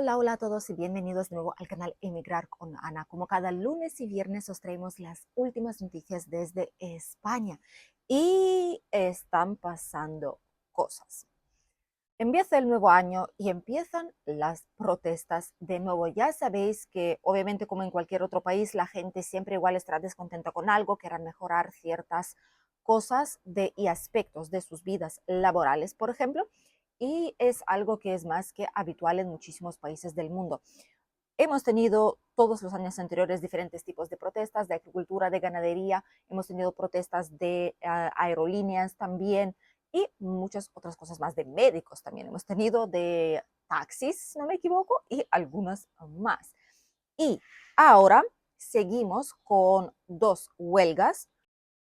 Hola, hola a todos y bienvenidos de nuevo al canal Emigrar con Ana. Como cada lunes y viernes os traemos las últimas noticias desde España y están pasando cosas. Empieza el nuevo año y empiezan las protestas de nuevo. Ya sabéis que obviamente como en cualquier otro país la gente siempre igual estará descontenta con algo, querrán mejorar ciertas cosas y aspectos de sus vidas laborales, por ejemplo, y es algo que es más que habitual en muchísimos países del mundo. Hemos tenido todos los años anteriores diferentes tipos de protestas, de agricultura, de ganadería, hemos tenido protestas de aerolíneas también y muchas otras cosas más, de médicos también. Hemos tenido de taxis, si no me equivoco, y algunas más. Y ahora seguimos con dos huelgas.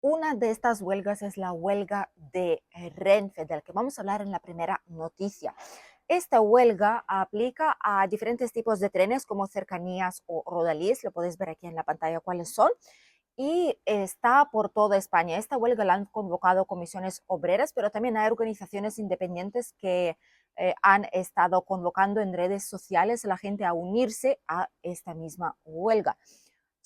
Una de estas huelgas es la huelga de Renfe, del que vamos a hablar en la primera noticia. Esta huelga aplica a diferentes tipos de trenes como cercanías o rodalíes, lo podéis ver aquí en la pantalla cuáles son, y está por toda España. Esta huelga la han convocado comisiones obreras, pero también hay organizaciones independientes que han estado convocando en redes sociales a la gente a unirse a esta misma huelga.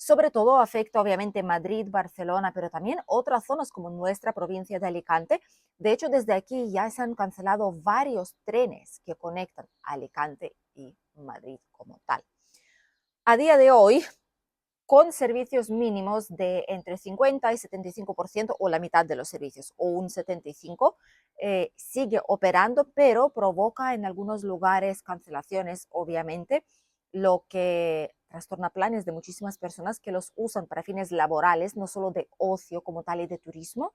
Sobre todo afecta obviamente Madrid, Barcelona, pero también otras zonas como nuestra provincia de Alicante. De hecho, desde aquí ya se han cancelado varios trenes que conectan Alicante y Madrid como tal. A día de hoy, con servicios mínimos de entre 50 y 75% o la mitad de los servicios o un 75%, sigue operando, pero provoca en algunos lugares cancelaciones, obviamente, lo que trastorna planes de muchísimas personas que los usan para fines laborales, no solo de ocio como tal y de turismo,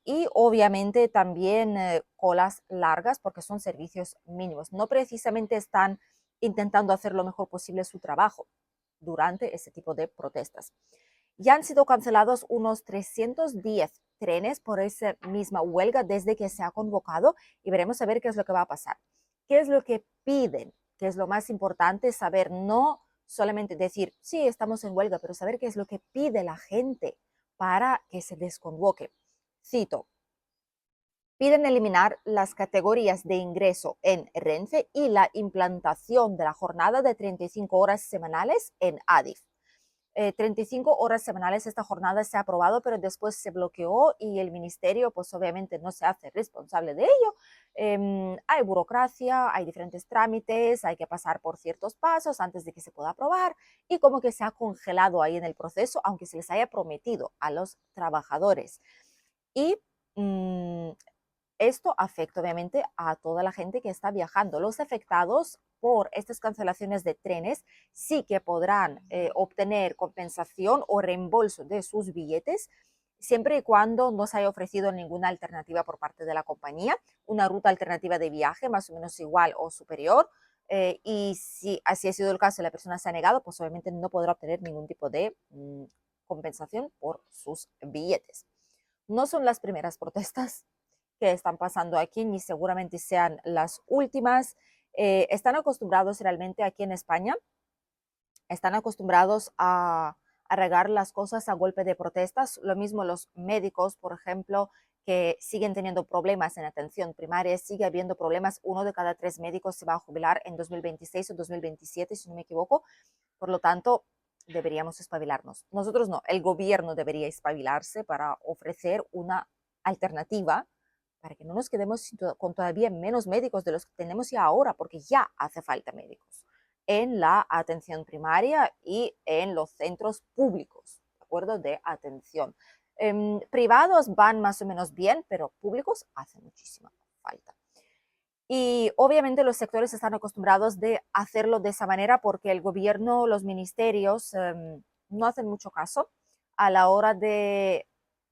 y obviamente también colas largas porque son servicios mínimos. No precisamente están intentando hacer lo mejor posible su trabajo durante ese tipo de protestas. Ya han sido cancelados unos 310 trenes por esa misma huelga desde que se ha convocado y veremos a ver qué es lo que va a pasar. ¿Qué es lo que piden? Que es lo más importante saber, no solamente decir, sí, estamos en huelga, pero saber qué es lo que pide la gente para que se desconvoque. Cito, piden eliminar las categorías de ingreso en Renfe y la implantación de la jornada de 35 horas semanales en ADIF. 35 horas semanales esta jornada se ha aprobado, pero después se bloqueó y el ministerio pues obviamente no se hace responsable de ello. Hay burocracia, hay diferentes trámites, hay que pasar por ciertos pasos antes de que se pueda aprobar y como que se ha congelado ahí en el proceso, aunque se les haya prometido a los trabajadores. Y esto afecta obviamente a toda la gente que está viajando. Los afectados por estas cancelaciones de trenes sí que podrán obtener compensación o reembolso de sus billetes siempre y cuando no se haya ofrecido ninguna alternativa por parte de la compañía, una ruta alternativa de viaje más o menos igual o superior. Y si así ha sido el caso y la persona se ha negado, pues obviamente no podrá obtener ningún tipo de compensación por sus billetes. No son las primeras protestas que están pasando aquí, ni seguramente sean las últimas. Están acostumbrados realmente aquí en España, están acostumbrados a regar las cosas a golpe de protestas. Lo mismo los médicos, por ejemplo, que siguen teniendo problemas en atención primaria, sigue habiendo problemas. 1 de cada 3 médicos se va a jubilar en 2026 o 2027, si no me equivoco. Por lo tanto, deberíamos espabilarnos. Nosotros no, el gobierno debería espabilarse para ofrecer una alternativa para que no nos quedemos con todavía menos médicos de los que tenemos ya ahora, porque ya hace falta médicos en la atención primaria y en los centros públicos, ¿de acuerdo? De atención. Privados van más o menos bien, pero públicos hacen muchísima falta. Y obviamente los sectores están acostumbrados de hacerlo de esa manera porque el gobierno, los ministerios no hacen mucho caso a la hora de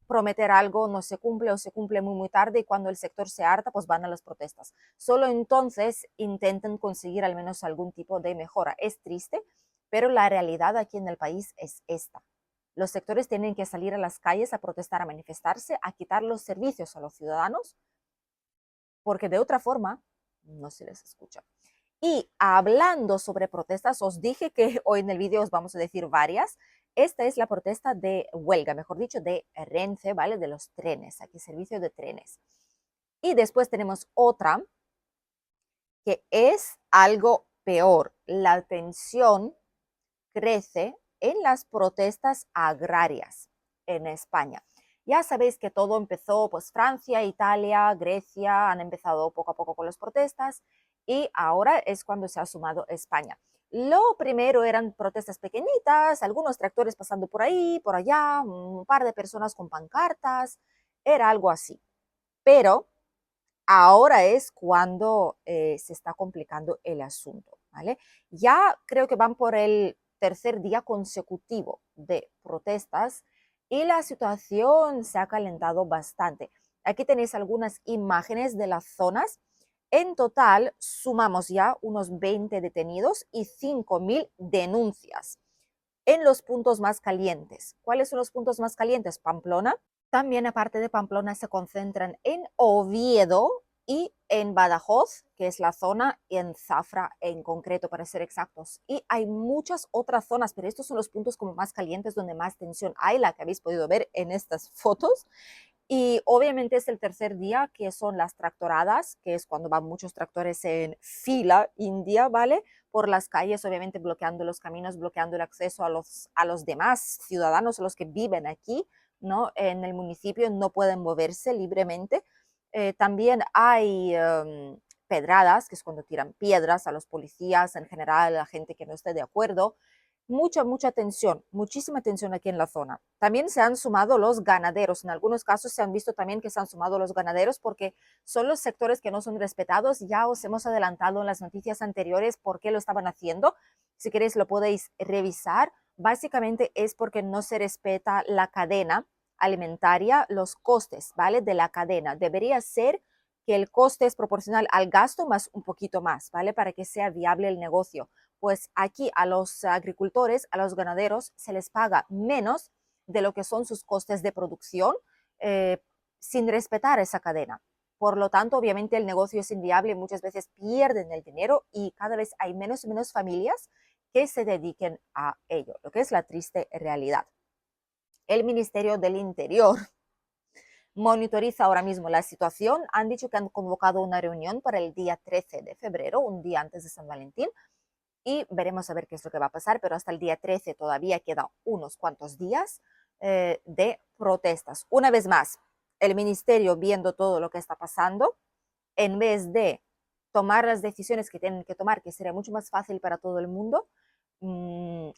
prometer algo, no se cumple o se cumple muy muy tarde y cuando el sector se harta pues van a las protestas. Solo entonces intentan conseguir al menos algún tipo de mejora. Es triste, pero la realidad aquí en el país es esta. Los sectores tienen que salir a las calles a protestar, a manifestarse, a quitar los servicios a los ciudadanos porque de otra forma no se les escucha. Y hablando sobre protestas, os dije que hoy en el vídeo os vamos a decir varias. Esta es la protesta de huelga, mejor dicho, de Renfe, ¿vale? De los trenes, aquí servicio de trenes. Y después tenemos otra que es algo peor, la tensión crece en las protestas agrarias en España. Ya sabéis que todo empezó, pues Francia, Italia, Grecia han empezado poco a poco con las protestas y ahora es cuando se ha sumado España. Lo primero eran protestas pequeñitas, algunos tractores pasando por ahí, por allá, un par de personas con pancartas, era algo así. Pero ahora es cuando se está complicando el asunto, ¿vale? Ya creo que van por el tercer día consecutivo de protestas y la situación se ha calentado bastante. Aquí tenéis algunas imágenes de las zonas. En total sumamos ya unos 20 detenidos y 5.000 denuncias en los puntos más calientes. ¿Cuáles son los puntos más calientes? Pamplona. También, aparte de Pamplona, se concentran en Oviedo y en Badajoz, que es la zona, y en Zafra en concreto, para ser exactos. Y hay muchas otras zonas, pero estos son los puntos como más calientes, donde más tensión hay, la que habéis podido ver en estas fotos. Y obviamente es el tercer día, que son las tractoradas, que es cuando van muchos tractores en fila india, ¿vale? Por las calles, obviamente bloqueando los caminos, bloqueando el acceso a los demás ciudadanos, a los que viven aquí, ¿no? En el municipio no pueden moverse libremente. También hay pedradas, que es cuando tiran piedras a los policías, en general a la gente que no esté de acuerdo. Mucha tensión, muchísima tensión aquí en la zona. También se han sumado los ganaderos. En algunos casos se han visto también que se han sumado los ganaderos porque son los sectores que no son respetados. Ya os hemos adelantado en las noticias anteriores por qué lo estaban haciendo. Si queréis lo podéis revisar. Básicamente es porque no se respeta la cadena alimentaria, los costes, ¿vale? De la cadena. Debería ser que el coste es proporcional al gasto más un poquito más, ¿vale? Para que sea viable el negocio. Pues aquí a los agricultores, a los ganaderos, se les paga menos de lo que son sus costes de producción sin respetar esa cadena. Por lo tanto, obviamente el negocio es inviable, muchas veces pierden el dinero y cada vez hay menos y menos familias que se dediquen a ello, lo que es la triste realidad. El Ministerio del Interior monitoriza ahora mismo la situación. Han dicho que han convocado una reunión para el día 13 de febrero, un día antes de San Valentín, y veremos a ver qué es lo que va a pasar, pero hasta el día 13 todavía quedan unos cuantos días de protestas. Una vez más, el ministerio, viendo todo lo que está pasando, en vez de tomar las decisiones que tienen que tomar, que sería mucho más fácil para todo el mundo,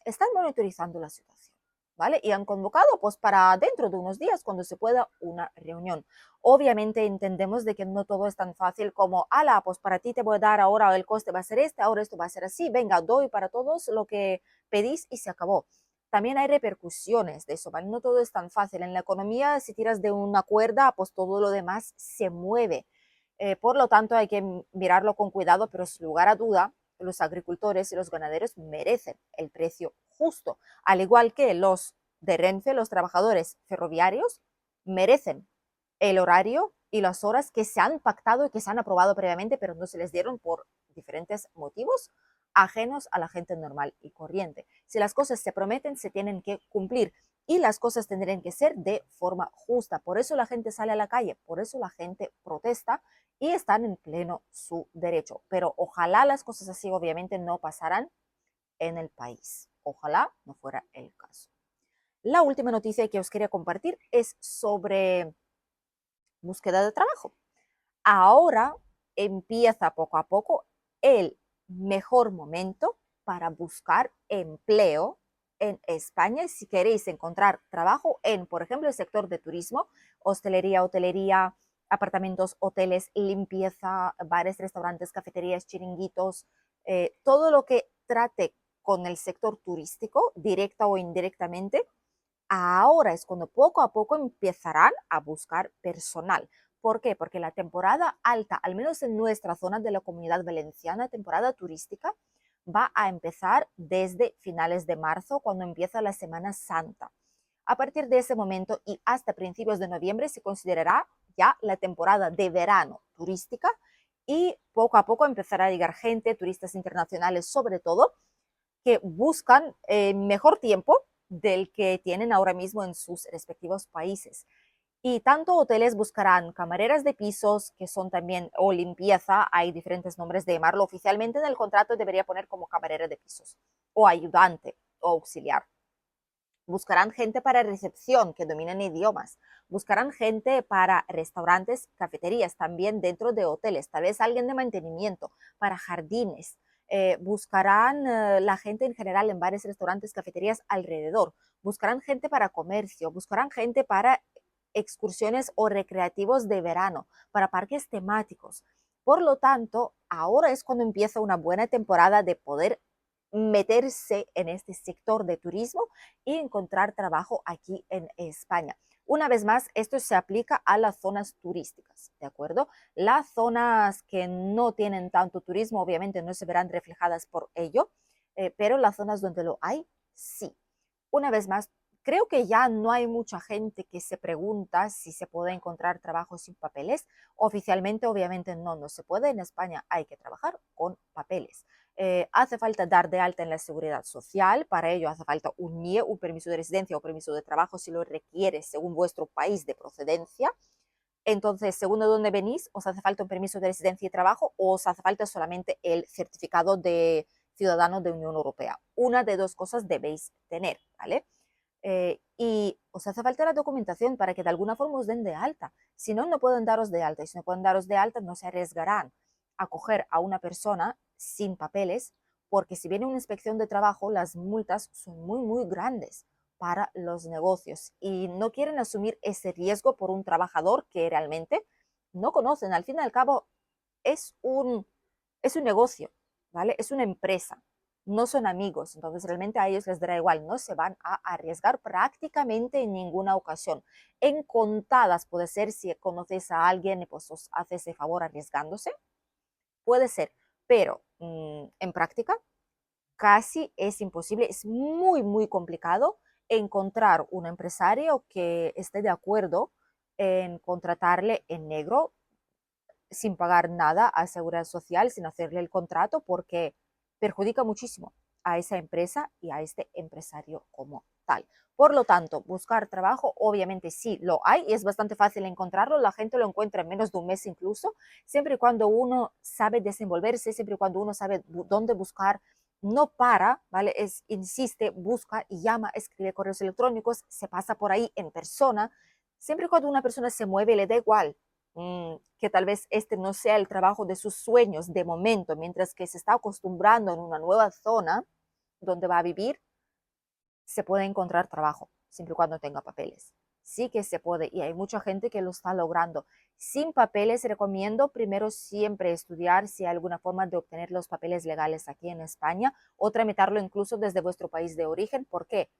están monitorizando la situación. ¿Vale? Y han convocado pues para dentro de unos días, cuando se pueda, una reunión. Obviamente entendemos de que no todo es tan fácil como, ala, pues para ti te voy a dar, ahora el coste va a ser este, ahora esto va a ser así, venga, doy para todos lo que pedís y se acabó. También hay repercusiones de eso, ¿vale? No todo es tan fácil. En la economía, si tiras de una cuerda, pues todo lo demás se mueve. Por lo tanto, hay que mirarlo con cuidado, pero sin lugar a duda, los agricultores y los ganaderos merecen el precio justo, al igual que los de Renfe, los trabajadores ferroviarios, merecen el horario y las horas que se han pactado y que se han aprobado previamente, pero no se les dieron por diferentes motivos ajenos a la gente normal y corriente. Si las cosas se prometen, se tienen que cumplir y las cosas tendrían que ser de forma justa. Por eso la gente sale a la calle, por eso la gente protesta y están en pleno su derecho. Pero ojalá las cosas así obviamente no pasaran en el país. Ojalá no fuera el caso. La última noticia que os quería compartir es sobre búsqueda de trabajo. Ahora empieza poco a poco el mejor momento para buscar empleo en España. Si queréis encontrar trabajo en, por ejemplo, el sector de turismo, hostelería, hotelería, apartamentos, hoteles, limpieza, bares, restaurantes, cafeterías, chiringuitos, todo lo que trate con el sector turístico, directa o indirectamente, ahora es cuando poco a poco empezarán a buscar personal. ¿Por qué? Porque la temporada alta, al menos en nuestra zona de la Comunidad Valenciana, temporada turística, va a empezar desde finales de marzo, cuando empieza la Semana Santa. A partir de ese momento y hasta principios de noviembre se considerará ya la temporada de verano turística y poco a poco empezará a llegar gente, turistas internacionales sobre todo, que buscan mejor tiempo del que tienen ahora mismo en sus respectivos países. Y tanto hoteles buscarán camareras de pisos, que son también, o limpieza, hay diferentes nombres de llamarlo. Oficialmente en el contrato debería poner como camarera de pisos, o ayudante, o auxiliar. Buscarán gente para recepción que dominen idiomas. Buscarán gente para restaurantes, cafeterías, también dentro de hoteles. Tal vez alguien de mantenimiento, para jardines. Buscarán la gente en general en bares, restaurantes, cafeterías alrededor. Buscarán gente para comercio. Buscarán gente para excursiones o recreativos de verano, para parques temáticos. Por lo tanto, ahora es cuando empieza una buena temporada de poder meterse en este sector de turismo y encontrar trabajo aquí en España. Una vez más, esto se aplica a las zonas turísticas, ¿de acuerdo? Las zonas que no tienen tanto turismo, obviamente no se verán reflejadas por ello, pero las zonas donde lo hay, sí. Una vez más, creo que ya no hay mucha gente que se pregunta si se puede encontrar trabajo sin papeles. Oficialmente, obviamente, no se puede. En España hay que trabajar con papeles. Hace falta dar de alta en la seguridad social. Para ello hace falta un NIE, un permiso de residencia o permiso de trabajo si lo requiere según vuestro país de procedencia. Entonces, según de dónde venís, os hace falta un permiso de residencia y trabajo o os hace falta solamente el certificado de ciudadano de Unión Europea. Una de dos cosas debéis tener, ¿vale? Y os hace falta la documentación para que de alguna forma os den de alta. Si no, no pueden daros de alta. Y si no pueden daros de alta, no se arriesgarán a coger a una persona sin papeles, porque si viene una inspección de trabajo, las multas son muy, muy grandes para los negocios y no quieren asumir ese riesgo por un trabajador que realmente no conocen. Al fin y al cabo, es un negocio, ¿vale? Es una empresa, no son amigos, entonces realmente a ellos les dará igual, no se van a arriesgar prácticamente en ninguna ocasión. En contadas puede ser si conoces a alguien y pues os hace ese favor arriesgándose, puede ser, pero en práctica casi es imposible, es muy, muy complicado encontrar un empresario que esté de acuerdo en contratarle en negro sin pagar nada a seguridad social, sin hacerle el contrato, porque perjudica muchísimo a esa empresa y a este empresario como tal. Por lo tanto, buscar trabajo, obviamente sí lo hay y es bastante fácil encontrarlo. La gente lo encuentra en menos de un mes incluso, siempre y cuando uno sabe desenvolverse, siempre y cuando uno sabe dónde buscar, no para, ¿vale? Insiste, busca y llama, escribe correos electrónicos, se pasa por ahí en persona. Siempre y cuando una persona se mueve, le da igual que tal vez este no sea el trabajo de sus sueños de momento, mientras que se está acostumbrando en una nueva zona donde va a vivir, se puede encontrar trabajo, siempre y cuando tenga papeles. Sí que se puede y hay mucha gente que lo está logrando. Sin papeles, recomiendo primero siempre estudiar si hay alguna forma de obtener los papeles legales aquí en España o tramitarlo incluso desde vuestro país de origen. ¿Por qué?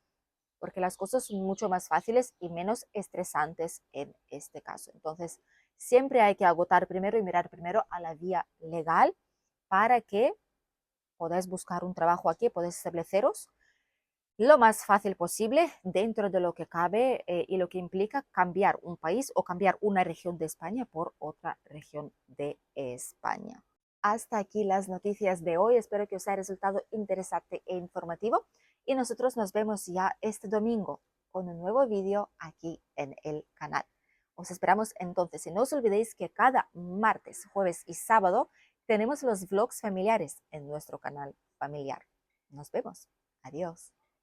Porque las cosas son mucho más fáciles y menos estresantes en este caso. Entonces, siempre hay que agotar primero y mirar primero a la vía legal para que podáis buscar un trabajo aquí, podáis estableceros lo más fácil posible dentro de lo que cabe y lo que implica cambiar un país o cambiar una región de España por otra región de España. Hasta aquí las noticias de hoy. Espero que os haya resultado interesante e informativo y nosotros nos vemos ya este domingo con un nuevo vídeo aquí en el canal. Os esperamos entonces y no os olvidéis que cada martes, jueves y sábado tenemos los vlogs familiares en nuestro canal familiar. Nos vemos. Adiós.